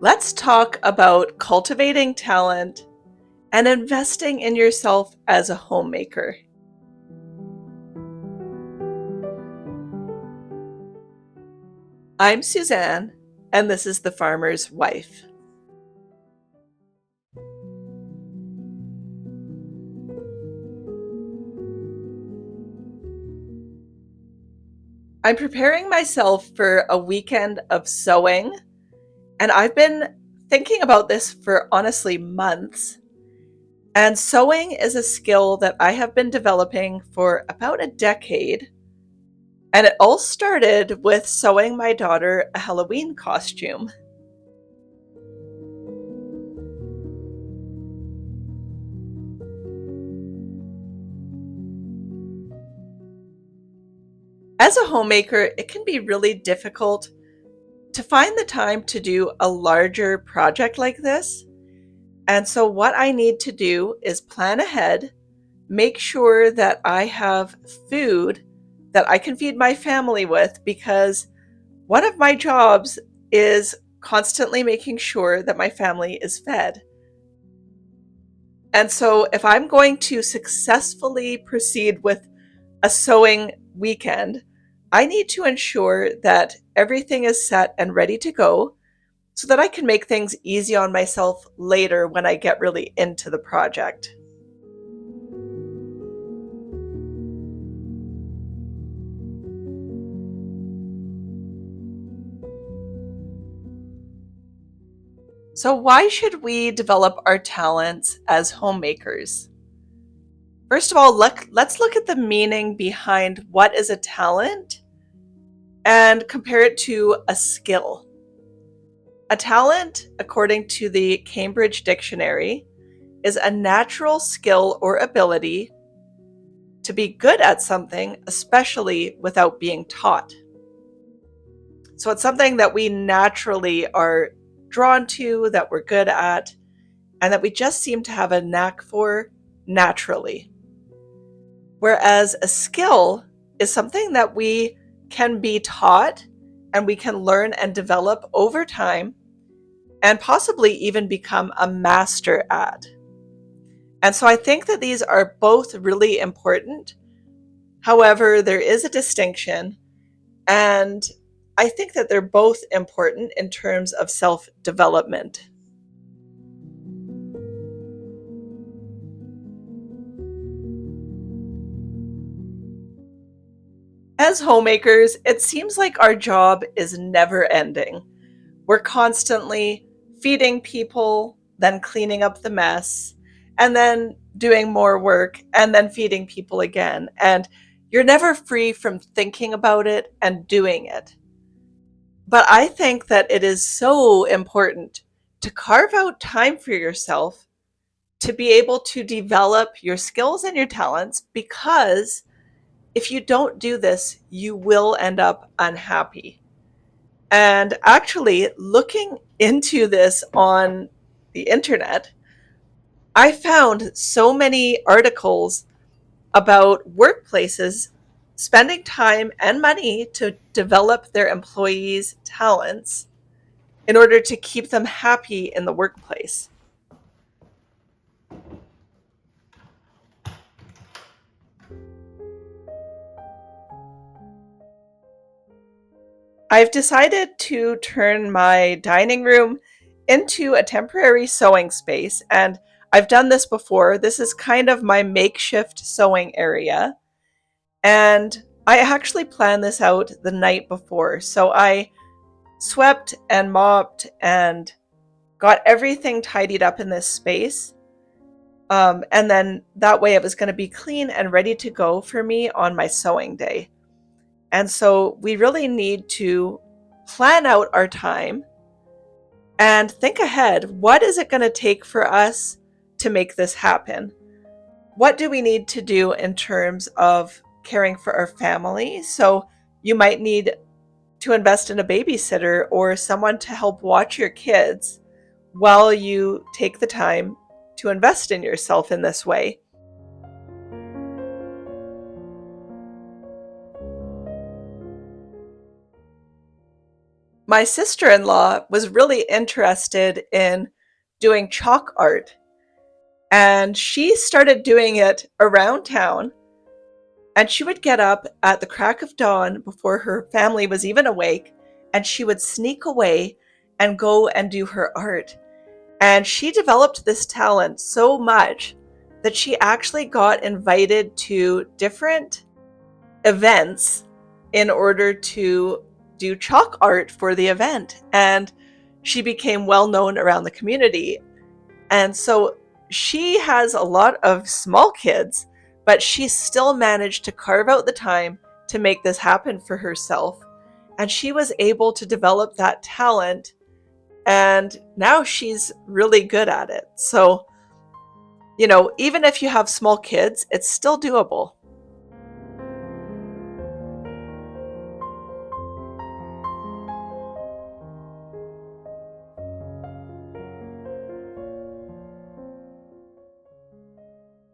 Let's talk about cultivating talent and investing in yourself as a homemaker. I'm Suzanne, and this is The Farmer's Wife. I'm preparing myself for a weekend of sewing, and I've been thinking about this for honestly months. And sewing is a skill that I have been developing for about a decade. And it all started with sewing my daughter a Halloween costume. As a homemaker, it can be really difficult to find the time to do a larger project like this. And so, what I need to do is plan ahead, make sure that I have food that I can feed my family with, because one of my jobs is constantly making sure that my family is fed. And so, if I'm going to successfully proceed with a sewing weekend, I need to ensure that everything is set and ready to go so that I can make things easy on myself later when I get really into the project. So, why should we develop our talents as homemakers? First of all, let's look at the meaning behind what is a talent and compare it to a skill. A talent, according to the Cambridge Dictionary, is a natural skill or ability to be good at something, especially without being taught. So it's something that we naturally are drawn to, that we're good at, and that we just seem to have a knack for naturally. Whereas a skill is something that we can be taught and we can learn and develop over time and possibly even become a master at. And so I think that these are both really important. However, there is a distinction, and I think that they're both important in terms of self development. As homemakers, it seems like our job is never ending. We're constantly feeding people, then cleaning up the mess, and then doing more work, and then feeding people again. And you're never free from thinking about it and doing it. But I think that it is so important to carve out time for yourself to be able to develop your skills and your talents, because if you don't do this, you will end up unhappy. And actually, looking into this on the internet, I found so many articles about workplaces spending time and money to develop their employees' talents in order to keep them happy in the workplace. I've decided to turn my dining room into a temporary sewing space, and I've done this before. This is kind of my makeshift sewing area, and I actually planned this out the night before. So I swept and mopped and got everything tidied up in this space. And then that way it was going to be clean and ready to go for me on my sewing day. And so we really need to plan out our time and think ahead. What is it going to take for us to make this happen? What do we need to do in terms of caring for our family? So you might need to invest in a babysitter or someone to help watch your kids while you take the time to invest in yourself in this way. My sister-in-law was really interested in doing chalk art, and she started doing it around town. And she would get up at the crack of dawn before her family was even awake, and she would sneak away and go and do her art. And she developed this talent so much that she actually got invited to different events in order to do chalk art for the event. And she became well known around the community. And so she has a lot of small kids, but she still managed to carve out the time to make this happen for herself. And she was able to develop that talent, and now she's really good at it. So, even if you have small kids, it's still doable.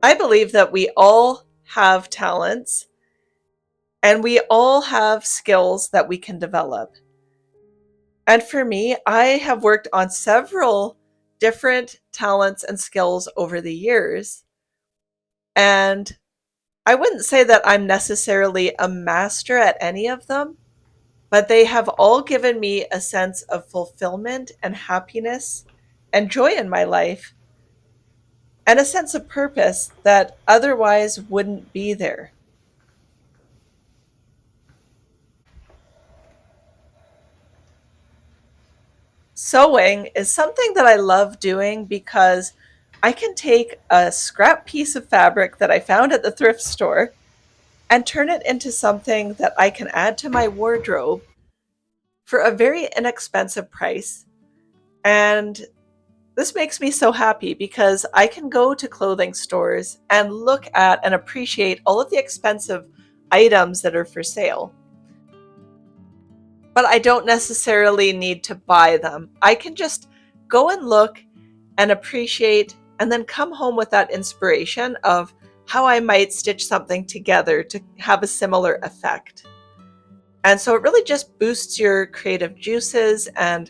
I believe that we all have talents and we all have skills that we can develop. And for me, I have worked on several different talents and skills over the years. And I wouldn't say that I'm necessarily a master at any of them, but they have all given me a sense of fulfillment and happiness and joy in my life, and a sense of purpose that otherwise wouldn't be there. Sewing is something that I love doing because I can take a scrap piece of fabric that I found at the thrift store and turn it into something that I can add to my wardrobe for a very inexpensive price. And this makes me so happy because I can go to clothing stores and look at and appreciate all of the expensive items that are for sale. But I don't necessarily need to buy them. I can just go and look and appreciate and then come home with that inspiration of how I might stitch something together to have a similar effect. And so it really just boosts your creative juices. And,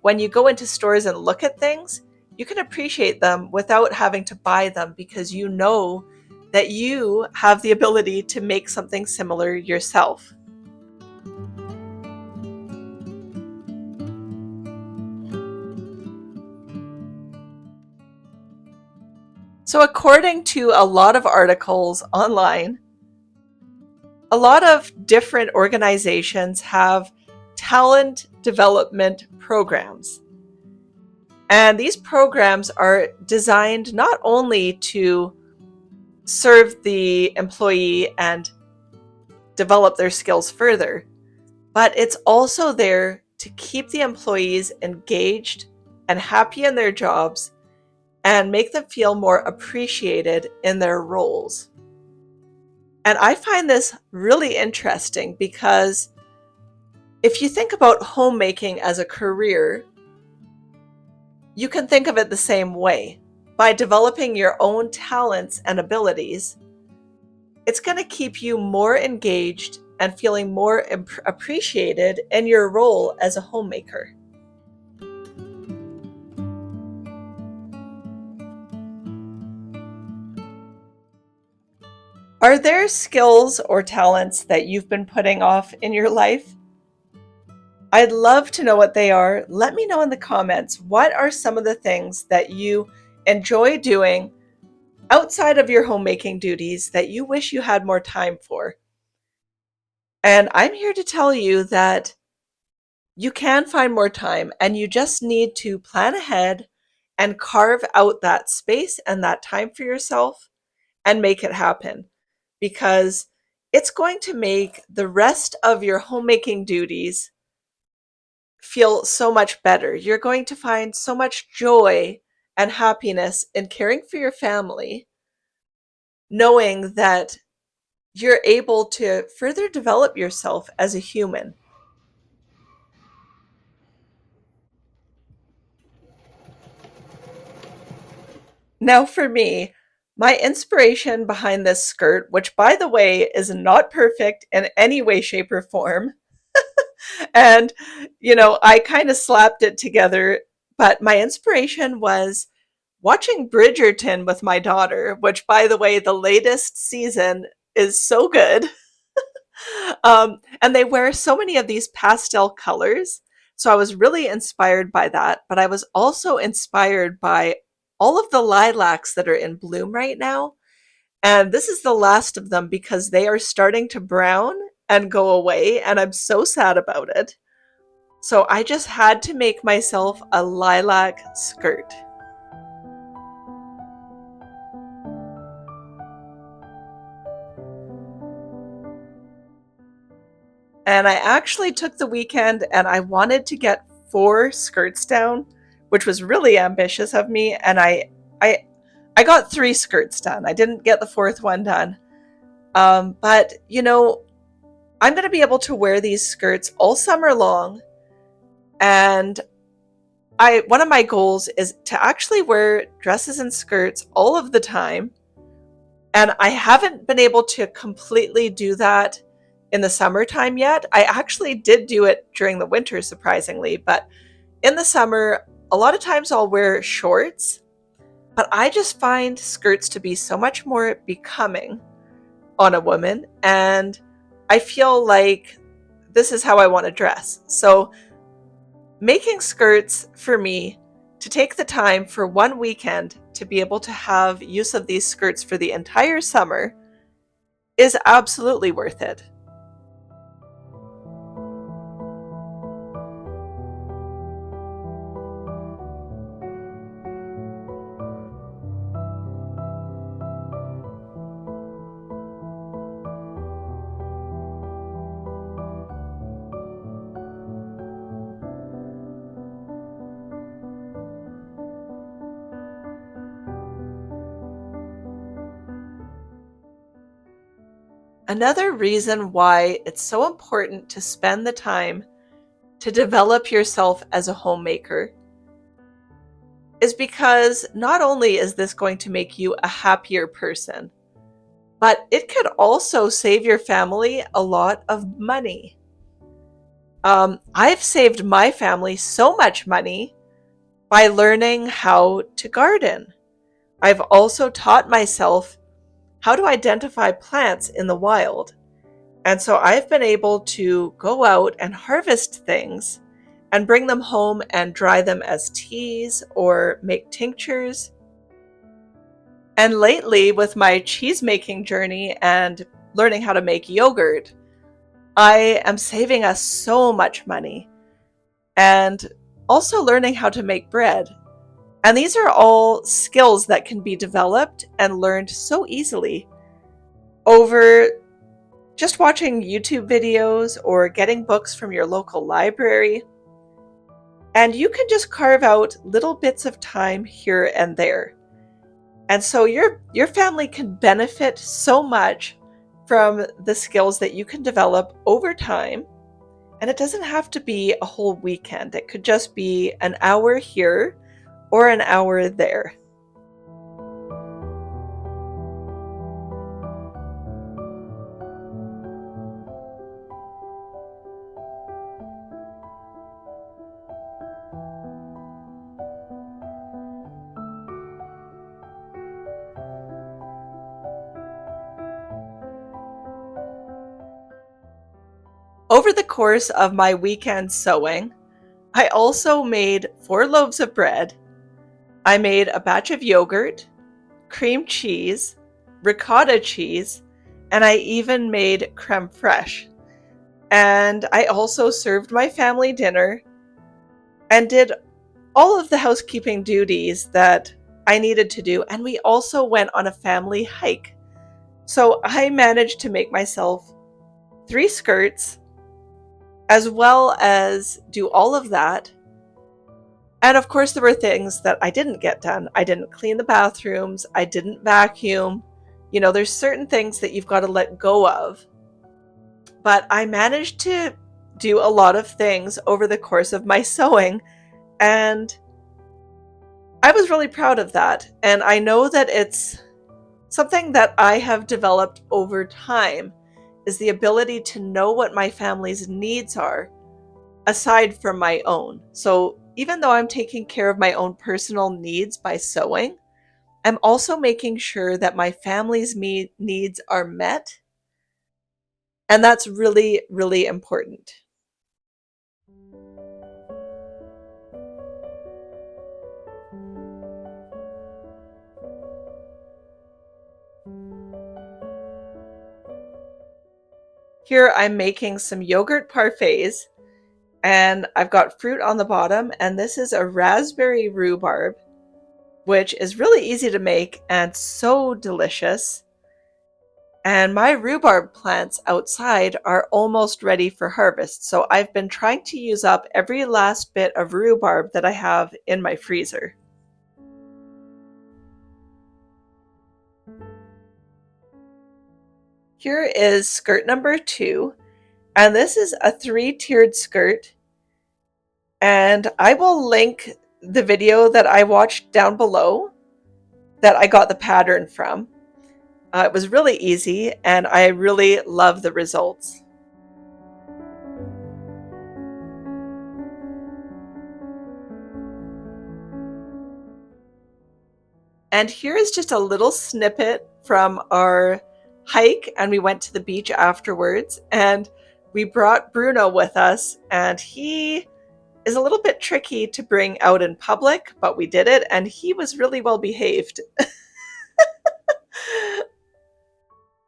when you go into stores and look at things, you can appreciate them without having to buy them because you know that you have the ability to make something similar yourself. So, according to a lot of articles online, a lot of different organizations have talent development programs. And these programs are designed not only to serve the employee and develop their skills further, but it's also there to keep the employees engaged and happy in their jobs and make them feel more appreciated in their roles. And I find this really interesting because if you think about homemaking as a career, you can think of it the same way. By developing your own talents and abilities, it's going to keep you more engaged and feeling more appreciated in your role as a homemaker. Are there skills or talents that you've been putting off in your life? I'd love to know what they are. Let me know in the comments. What are some of the things that you enjoy doing outside of your homemaking duties that you wish you had more time for? And I'm here to tell you that you can find more time and you just need to plan ahead and carve out that space and that time for yourself and make it happen, because it's going to make the rest of your homemaking duties feel so much better. You're going to find so much joy and happiness in caring for your family, knowing that you're able to further develop yourself as a human. Now, for me, my inspiration behind this skirt, which by the way is not perfect in any way, shape, or form, And, I kind of slapped it together. But my inspiration was watching Bridgerton with my daughter, which, by the way, the latest season is so good. And they wear so many of these pastel colors. So I was really inspired by that. But I was also inspired by all of the lilacs that are in bloom right now. And this is the last of them because they are starting to brown and go away. And I'm so sad about it. So I just had to make myself a lilac skirt. And I actually took the weekend and I wanted to get 4 skirts down, which was really ambitious of me. And I I got 3 skirts done. I didn't get the 4th one done. But I'm going to be able to wear these skirts all summer long. And I one of my goals is to actually wear dresses and skirts all of the time. And I haven't been able to completely do that in the summertime yet. I actually did do it during the winter, surprisingly, but in the summer, a lot of times I'll wear shorts, but I just find skirts to be so much more becoming on a woman, and I feel like this is how I want to dress. So, making skirts for me to take the time for one weekend to be able to have use of these skirts for the entire summer is absolutely worth it. Another reason why it's so important to spend the time to develop yourself as a homemaker is because not only is this going to make you a happier person, but it could also save your family a lot of money. I've saved my family so much money by learning how to garden. I've also taught myself how to identify plants in the wild. And so I've been able to go out and harvest things and bring them home and dry them as teas or make tinctures. And lately, with my cheese making journey and learning how to make yogurt, I am saving us so much money and also learning how to make bread. And these are all skills that can be developed and learned so easily over just watching YouTube videos or getting books from your local library. And you can just carve out little bits of time here and there. And so your family can benefit so much from the skills that you can develop over time. And it doesn't have to be a whole weekend. It could just be an hour here or an hour there. Over the course of my weekend sewing, I also made 4 loaves of bread. I made a batch of yogurt, cream cheese, ricotta cheese, and I even made creme fraiche. And I also served my family dinner and did all of the housekeeping duties that I needed to do. And we also went on a family hike. So I managed to make myself 3 skirts as well as do all of that. And of course, there were things that I didn't get done. I didn't clean the bathrooms. I didn't vacuum. There's certain things that you've got to let go of. But I managed to do a lot of things over the course of my sewing. And I was really proud of that. And I know that it's something that I have developed over time is the ability to know what my family's needs are aside from my own. So even though I'm taking care of my own personal needs by sewing, I'm also making sure that my family's needs are met. And that's really, really important. Here I'm making some yogurt parfaits, and I've got fruit on the bottom, and this is a raspberry rhubarb, which is really easy to make and so delicious. And my rhubarb plants outside are almost ready for harvest, so I've been trying to use up every last bit of rhubarb that I have in my freezer. Here is skirt number 2, and this is a 3-tiered skirt, and I will link the video that I watched down below that I got the pattern from. It was really easy, and I really love the results. And here is just a little snippet from our hike, and we went to the beach afterwards, and we brought Bruno with us, and he is a little bit tricky to bring out in public, but we did it, and he was really well behaved.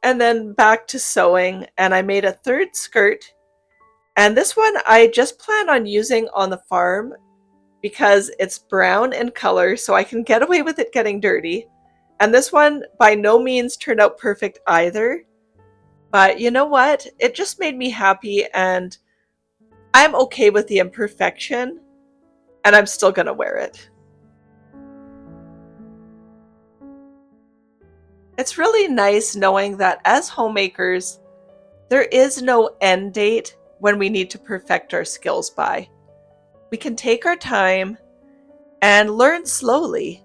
And then back to sewing, and I made a 3rd skirt, and this one I just plan on using on the farm because it's brown in color, so I can get away with it getting dirty. And this one by no means turned out perfect either, but you know what? It just made me happy, and I'm okay with the imperfection, and I'm still gonna wear it. It's really nice knowing that as homemakers, there is no end date when we need to perfect our skills by. We can take our time and learn slowly.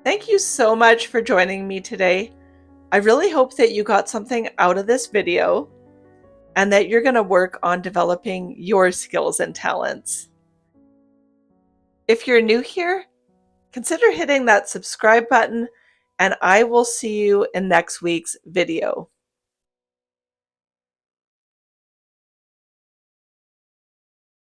Thank you so much for joining me today. I really hope that you got something out of this video and that you're going to work on developing your skills and talents. If you're new here, consider hitting that subscribe button, and I will see you in next week's video.